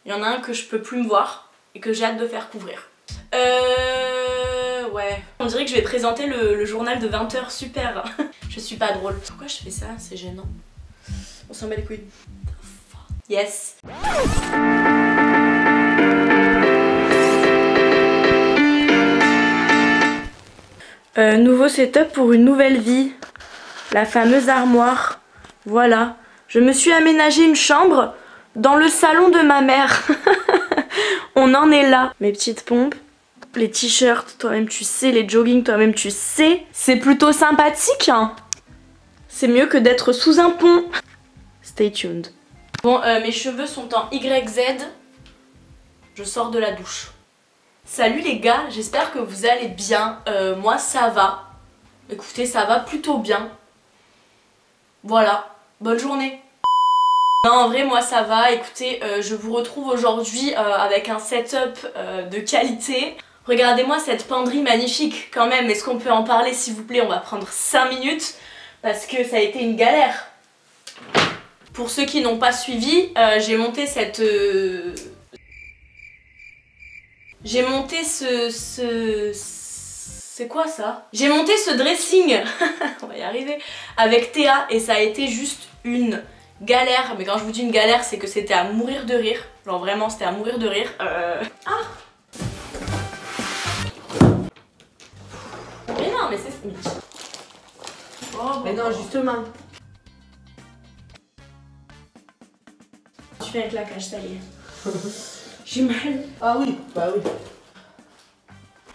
Il y en a un que je peux plus me voir et que j'ai hâte de faire couvrir. Ouais. On dirait que je vais présenter le journal de 20h, super. Je suis pas drôle. Pourquoi je fais ça? C'est gênant. On s'en bat les couilles. Yes. Nouveau setup pour une nouvelle vie. La fameuse armoire. Voilà. Je me suis aménagé une chambre dans le salon de ma mère. On en est là. Mes petites pompes. Les t-shirts, toi-même tu sais, les joggings, toi-même tu sais. C'est plutôt sympathique, hein. C'est mieux que d'être sous un pont. Stay tuned. Bon, mes cheveux sont en YZ. Je sors de la douche. Salut les gars, j'espère que vous allez bien. Moi ça va. Écoutez, ça va plutôt bien. Voilà, bonne journée. Non, en vrai, moi ça va. Écoutez, je vous retrouve aujourd'hui avec un setup de qualité. Regardez-moi cette penderie magnifique quand même. Est-ce qu'on peut en parler s'il vous plaît? On va prendre 5 minutes parce que ça a été une galère. Pour ceux qui n'ont pas suivi, j'ai monté cette... J'ai monté c'est quoi ça? J'ai monté ce dressing, on va y arriver, avec Théa et ça a été juste une galère. Mais quand je vous dis une galère, c'est que c'était à mourir de rire. Genre vraiment, c'était à mourir de rire. Ah! Mais non, mais c'est... Oh, mais non, justement. Tu fais un claquage, ça y est. J'ai mal. Ah oui, bah oui.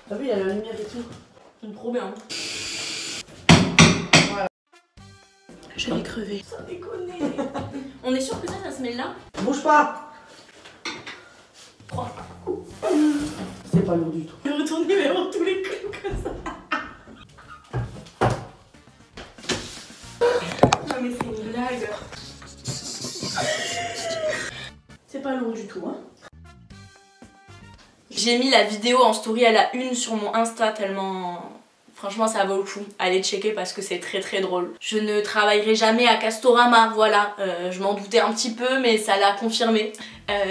T'as vu, il y a la lumière et tout. C'est trop bien. Voilà. Je vais crever. Ça déconne. On est sûr que ça se met là? Bouge pas. 3. C'est pas lourd du tout. Je vais retourner vers tous les coups comme ça. Non mais c'est une blague. C'est pas lourd du tout, hein. J'ai mis la vidéo en story à la une sur mon Insta tellement... Franchement ça vaut le coup, allez checker parce que c'est très très drôle. Je ne travaillerai jamais à Castorama, voilà. Je m'en doutais un petit peu mais ça l'a confirmé.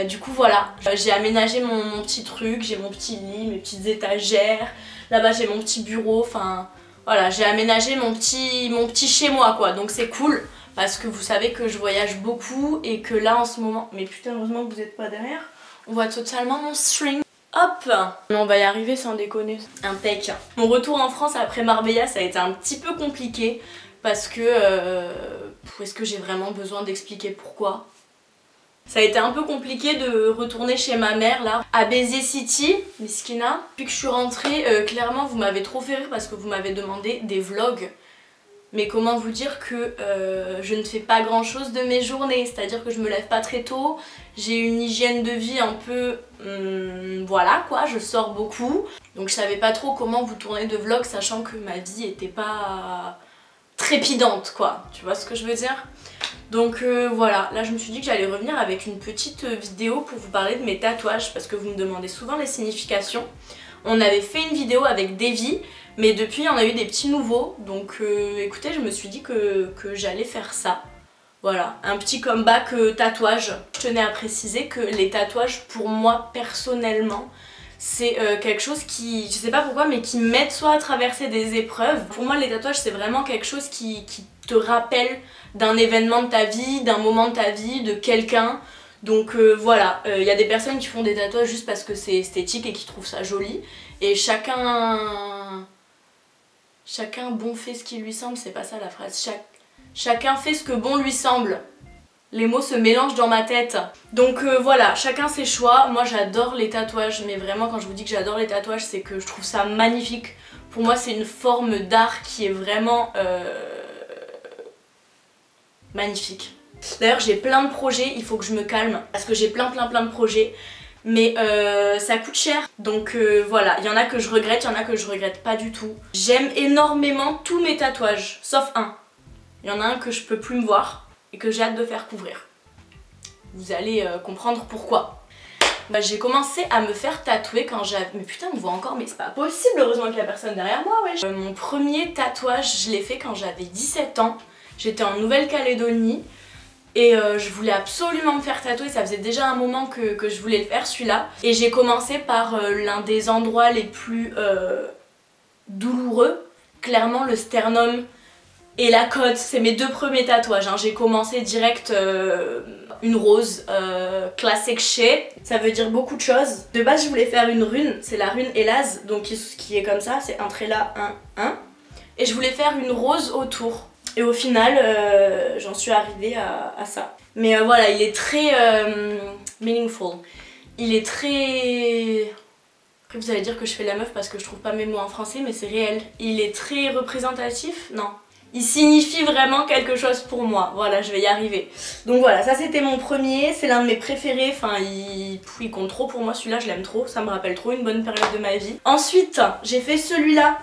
Du coup voilà, j'ai aménagé mon petit truc, j'ai mon petit lit, mes petites étagères. Là-bas j'ai mon petit bureau, enfin... Voilà, j'ai aménagé mon petit chez moi quoi, donc c'est cool. Parce que vous savez que je voyage beaucoup et que là en ce moment... Mais putain, heureusement que vous n'êtes pas derrière. On voit totalement mon string. Hop! On va y arriver sans déconner. Impec. Mon retour en France après Marbella, ça a été un petit peu compliqué. Parce que... Est-ce que j'ai vraiment besoin d'expliquer pourquoi? Ça a été un peu compliqué de retourner chez ma mère là, à Béziers City, Miskina. Puis que je suis rentrée, clairement vous m'avez trop fait rire parce que vous m'avez demandé des vlogs. Mais comment vous dire que je ne fais pas grand chose de mes journées, c'est-à-dire que je me lève pas très tôt, j'ai une hygiène de vie un peu... voilà quoi, je sors beaucoup. Donc je savais pas trop comment vous tourner de vlog sachant que ma vie était pas trépidante quoi, tu vois ce que je veux dire? Donc voilà, là je me suis dit que j'allais revenir avec une petite vidéo pour vous parler de mes tatouages parce que vous me demandez souvent les significations. On avait fait une vidéo avec Davy, mais depuis on a eu des petits nouveaux, donc écoutez, je me suis dit que j'allais faire ça. Voilà, un petit comeback tatouage. Je tenais à préciser que les tatouages, pour moi personnellement, c'est quelque chose qui, je sais pas pourquoi, mais qui m'aide soit à traverser des épreuves. Pour moi les tatouages c'est vraiment quelque chose qui te rappelle d'un événement de ta vie, d'un moment de ta vie, de quelqu'un. Donc voilà, il y a des personnes qui font des tatouages juste parce que c'est esthétique et qui trouvent ça joli. Et chacun bon fait ce qui lui semble, c'est pas ça la phrase. Chacun fait ce que bon lui semble. Les mots se mélangent dans ma tête. Donc voilà, chacun ses choix. Moi j'adore les tatouages, mais vraiment quand je vous dis que j'adore les tatouages, c'est que je trouve ça magnifique. Pour moi c'est une forme d'art qui est vraiment magnifique. D'ailleurs j'ai plein de projets, il faut que je me calme parce que j'ai plein de projets. Mais ça coûte cher, donc voilà, il y en a que je regrette, il y en a que je regrette pas du tout. J'aime énormément tous mes tatouages, sauf un. Il y en a un que je peux plus me voir et que j'ai hâte de faire couvrir. Vous allez comprendre pourquoi. Bah, j'ai commencé à me faire tatouer quand j'avais... Mais putain, on me voit encore, mais c'est pas possible, heureusement qu'il y a personne derrière moi, ouais. Mon premier tatouage, je l'ai fait quand j'avais 17 ans. J'étais en Nouvelle-Calédonie. Et je voulais absolument me faire tatouer, ça faisait déjà un moment que je voulais le faire celui-là. Et j'ai commencé par l'un des endroits les plus douloureux, clairement le sternum et la côte, c'est mes 2 premiers tatouages. Hein. J'ai commencé direct une rose, classic shit, ça veut dire beaucoup de choses. De base je voulais faire une rune, c'est la rune Elaz, donc qui est comme ça, c'est un trait là, un. Et je voulais faire une rose autour. Et au final, j'en suis arrivée à ça. Mais voilà, il est très meaningful. Il est très... Après vous allez dire que je fais la meuf parce que je trouve pas mes mots en français, mais c'est réel. Il est très représentatif, non. Il signifie vraiment quelque chose pour moi, voilà, je vais y arriver. Donc voilà, ça c'était mon premier, c'est l'un de mes préférés, enfin il compte trop pour moi, celui-là je l'aime trop, ça me rappelle trop une bonne période de ma vie. Ensuite, j'ai fait celui-là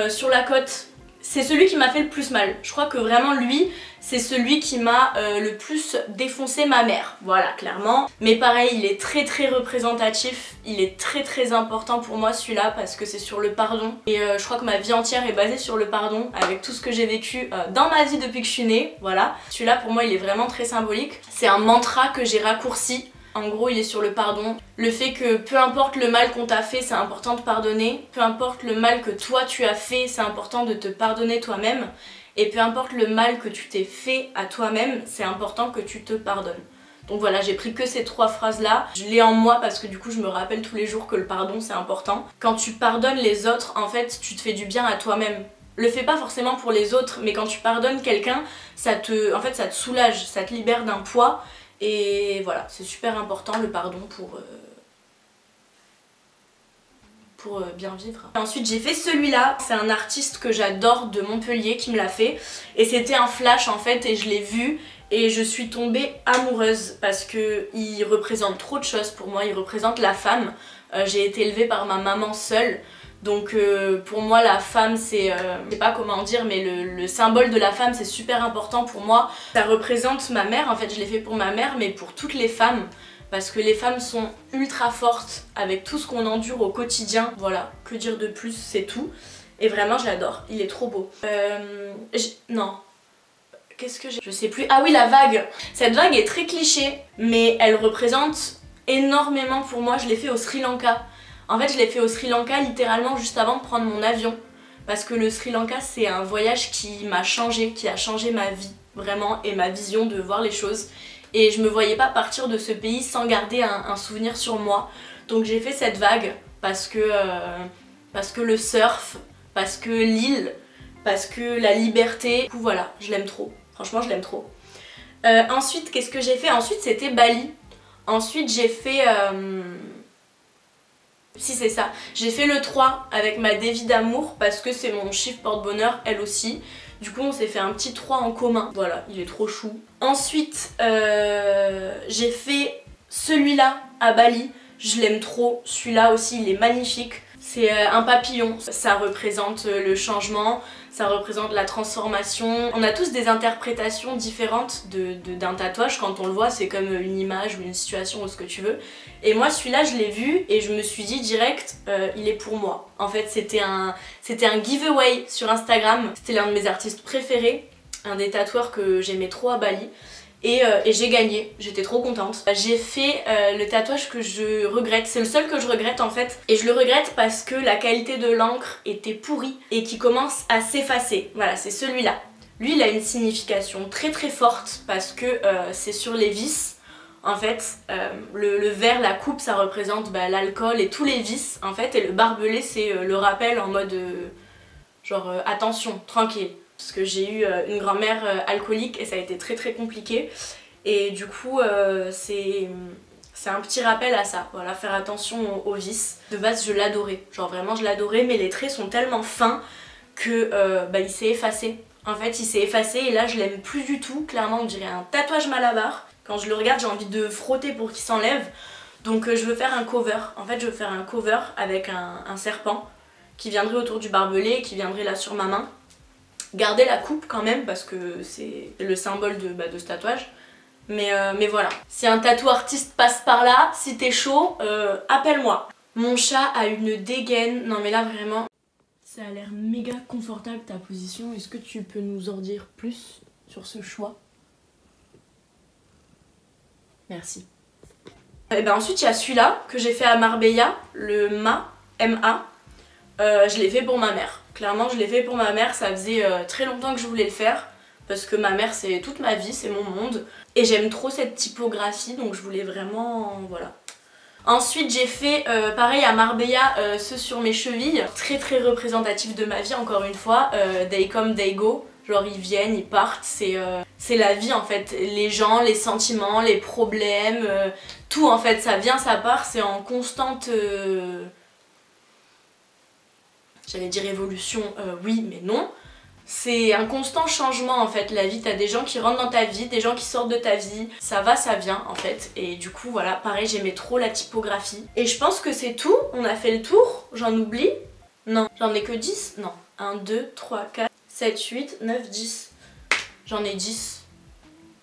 sur la côte. C'est celui qui m'a fait le plus mal. Je crois que vraiment lui, c'est celui qui m'a le plus défoncé ma mère. Voilà, clairement. Mais pareil, il est très très représentatif. Il est très très important pour moi celui-là parce que c'est sur le pardon. Et je crois que ma vie entière est basée sur le pardon avec tout ce que j'ai vécu dans ma vie depuis que je suis née. Voilà. Celui-là pour moi il est vraiment très symbolique. C'est un mantra que j'ai raccourci. En gros, il est sur le pardon. Le fait que peu importe le mal qu'on t'a fait, c'est important de pardonner. Peu importe le mal que toi tu as fait, c'est important de te pardonner toi-même. Et peu importe le mal que tu t'es fait à toi-même, c'est important que tu te pardonnes. Donc voilà, j'ai pris que ces 3 phrases-là. Je l'ai en moi parce que du coup, je me rappelle tous les jours que le pardon, c'est important. Quand tu pardonnes les autres, en fait, tu te fais du bien à toi-même. Le fais pas forcément pour les autres, mais quand tu pardonnes quelqu'un, ça te soulage, ça te libère d'un poids. Et voilà, c'est super important le pardon pour bien vivre. Ensuite j'ai fait celui-là, c'est un artiste que j'adore de Montpellier qui me l'a fait. Et c'était un flash en fait et je l'ai vu et je suis tombée amoureuse parce que il représente trop de choses pour moi, il représente la femme. J'ai été élevée par ma maman seule. Donc pour moi la femme c'est, je sais pas comment dire, mais le symbole de la femme c'est super important pour moi. Ça représente ma mère, en fait je l'ai fait pour ma mère mais pour toutes les femmes. Parce que les femmes sont ultra fortes avec tout ce qu'on endure au quotidien. Voilà, que dire de plus, c'est tout. Et vraiment je l'adore, il est trop beau. Non. Qu'est-ce que j'ai... Je sais plus. Ah oui, la vague. Cette vague est très cliché, mais elle représente énormément pour moi. Je l'ai fait au Sri Lanka. En fait, je l'ai fait au Sri Lanka littéralement juste avant de prendre mon avion. Parce que le Sri Lanka, c'est un voyage qui m'a changé, qui a changé ma vie, vraiment, et ma vision de voir les choses. Et je me voyais pas partir de ce pays sans garder un souvenir sur moi. Donc j'ai fait cette vague parce que le surf, parce que l'île, parce que la liberté. Du coup voilà, je l'aime trop. Franchement, je l'aime trop. Ensuite, qu'est-ce que j'ai fait? Ensuite, c'était Bali. Ensuite, j'ai fait... Si c'est ça, j'ai fait le 3 avec ma dévie d'amour parce que c'est mon chiffre porte-bonheur, elle aussi. Du coup on s'est fait un petit 3 en commun, voilà, il est trop chou. Ensuite j'ai fait celui-là à Bali, je l'aime trop, celui-là aussi il est magnifique. C'est un papillon, ça représente le changement, ça représente la transformation. On a tous des interprétations différentes d'un tatouage, quand on le voit c'est comme une image ou une situation ou ce que tu veux. Et moi celui-là je l'ai vu et je me suis dit direct il est pour moi. En fait c'était un giveaway sur Instagram, c'était l'un de mes artistes préférés, un des tatoueurs que j'aimais trop à Bali. Et j'ai gagné, j'étais trop contente. J'ai fait le tatouage que je regrette, c'est le seul que je regrette en fait. Et je le regrette parce que la qualité de l'encre était pourrie et qui commence à s'effacer. Voilà, c'est celui-là. Lui il a une signification très très forte parce que c'est sur les vices. En fait, le verre, la coupe, ça représente l'alcool et tous les vices en fait. Et le barbelé c'est le rappel en mode genre attention, tranquille. Parce que j'ai eu une grand-mère alcoolique et ça a été très très compliqué. Et du coup c'est un petit rappel à ça, voilà, faire attention aux vices. De base je l'adorais, genre vraiment je l'adorais, mais les traits sont tellement fins que il s'est effacé. En fait il s'est effacé et là je l'aime plus du tout, clairement on dirait un tatouage Malabar. Quand je le regarde j'ai envie de frotter pour qu'il s'enlève. Donc je veux faire un cover, en fait je veux faire un cover avec un serpent qui viendrait autour du barbelé, qui viendrait là sur ma main. Garder la coupe quand même parce que c'est le symbole de ce tatouage. Mais voilà. Si un tatou artiste passe par là, si t'es chaud, appelle-moi. Mon chat a une dégaine. Non mais là vraiment, ça a l'air méga confortable ta position. Est-ce que tu peux nous en dire plus sur ce choix? Merci. Et ben ensuite il y a celui-là que j'ai fait à Marbella, le M.A. Je l'ai fait pour ma mère. Clairement je l'ai fait pour ma mère, ça faisait très longtemps que je voulais le faire. Parce que ma mère c'est toute ma vie, c'est mon monde. Et j'aime trop cette typographie donc je voulais vraiment... voilà. Ensuite j'ai fait pareil à Marbella, ceux sur mes chevilles. Très très représentatif de ma vie encore une fois. They come, they go. Genre ils viennent, ils partent, c'est la vie en fait. Les gens, les sentiments, les problèmes, tout en fait, ça vient, ça part, c'est en constante... J'allais dire évolution, oui mais non. C'est un constant changement en fait, la vie, t'as des gens qui rentrent dans ta vie, des gens qui sortent de ta vie, ça va, ça vient en fait. Et du coup voilà, pareil j'aimais trop la typographie. Et je pense que c'est tout, on a fait le tour, j'en oublie. Non, j'en ai que 10, non. 1, 2, 3, 4, 7, 8, 9, 10. J'en ai 10.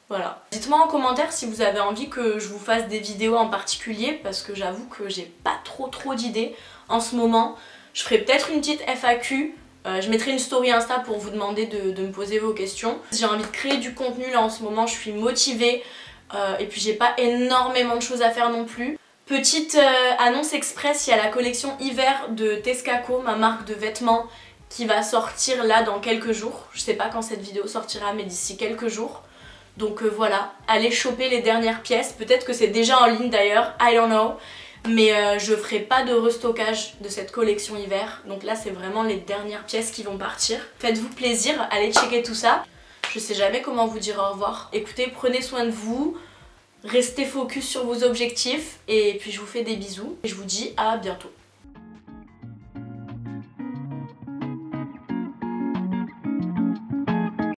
Voilà. Dites-moi en commentaire si vous avez envie que je vous fasse des vidéos en particulier parce que j'avoue que j'ai pas trop d'idées en ce moment. Je ferai peut-être une petite FAQ. Je mettrai une story Insta pour vous demander de me poser vos questions. J'ai envie de créer du contenu là en ce moment, je suis motivée et puis j'ai pas énormément de choses à faire non plus. Petite annonce express, il y a la collection hiver de Tescaco, ma marque de vêtements, qui va sortir là dans quelques jours. Je sais pas quand cette vidéo sortira mais d'ici quelques jours. Donc voilà, allez choper les dernières pièces, peut-être que c'est déjà en ligne d'ailleurs, I don't know. Mais je ferai pas de restockage de cette collection hiver. Donc là c'est vraiment les dernières pièces qui vont partir. Faites-vous plaisir, allez checker tout ça. Je sais jamais comment vous dire au revoir. Écoutez, prenez soin de vous, restez focus sur vos objectifs et puis je vous fais des bisous et je vous dis à bientôt.